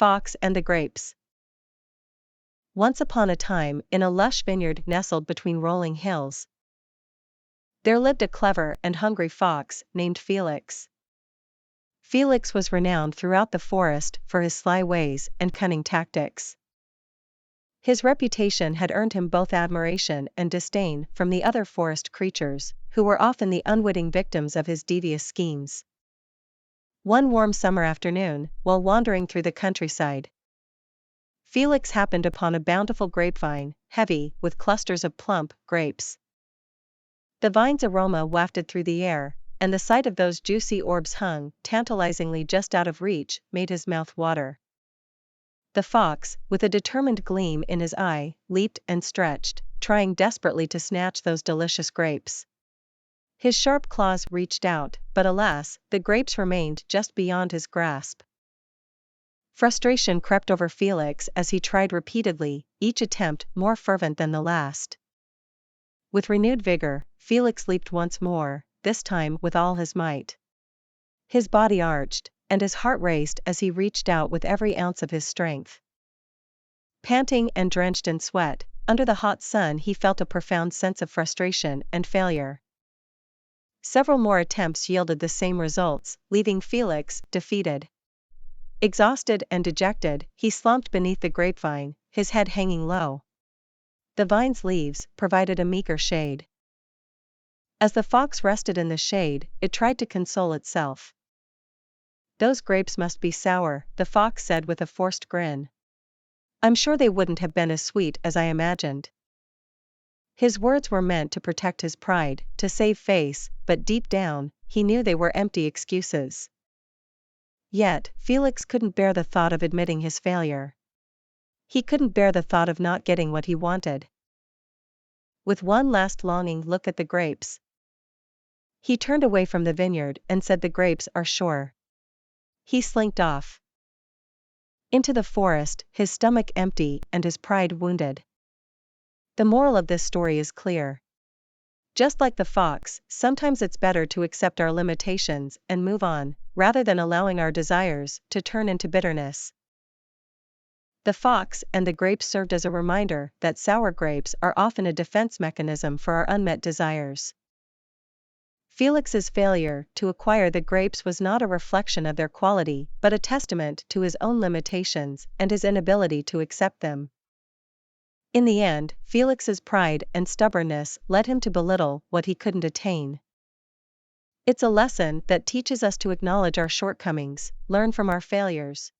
Fox and the Grapes. Once upon a time, in a lush vineyard nestled between rolling hills, there lived a clever and hungry fox named Felix. Felix was renowned throughout the forest for his sly ways and cunning tactics. His reputation had earned him both admiration and disdain from the other forest creatures, who were often the unwitting victims of his devious schemes. One warm summer afternoon, while wandering through the countryside, Felix happened upon a bountiful grapevine, heavy with clusters of plump grapes. The vine's aroma wafted through the air, and the sight of those juicy orbs hung tantalizingly just out of reach made his mouth water. The fox, with a determined gleam in his eye, leaped and stretched, trying desperately to snatch those delicious grapes. His sharp claws reached out, but alas, the grapes remained just beyond his grasp. Frustration crept over Felix as he tried repeatedly, each attempt more fervent than the last. With renewed vigor, Felix leaped once more, this time with all his might. His body arched, and his heart raced as he reached out with every ounce of his strength. Panting and drenched in sweat, under the hot sun he felt a profound sense of frustration and failure. Several more attempts yielded the same results, leaving Felix defeated. Exhausted and dejected, he slumped beneath the grapevine, his head hanging low. The vine's leaves provided a meager shade. As the fox rested in the shade, it tried to console itself. "Those grapes must be sour," the fox said with a forced grin. "I'm sure they wouldn't have been as sweet as I imagined." His words were meant to protect his pride, to save face, but deep down, he knew they were empty excuses. Yet, Felix couldn't bear the thought of admitting his failure. He couldn't bear the thought of not getting what he wanted. With one last longing look at the grapes, he turned away from the vineyard and said, "The grapes are sure." He slinked off into the forest, his stomach empty and his pride wounded. The moral of this story is clear. Just like the fox, sometimes it's better to accept our limitations and move on, rather than allowing our desires to turn into bitterness. The fox and the grapes served as a reminder that sour grapes are often a defense mechanism for our unmet desires. Felix's failure to acquire the grapes was not a reflection of their quality, but a testament to his own limitations and his inability to accept them. In the end, Felix's pride and stubbornness led him to belittle what he couldn't attain. It's a lesson that teaches us to acknowledge our shortcomings, learn from our failures,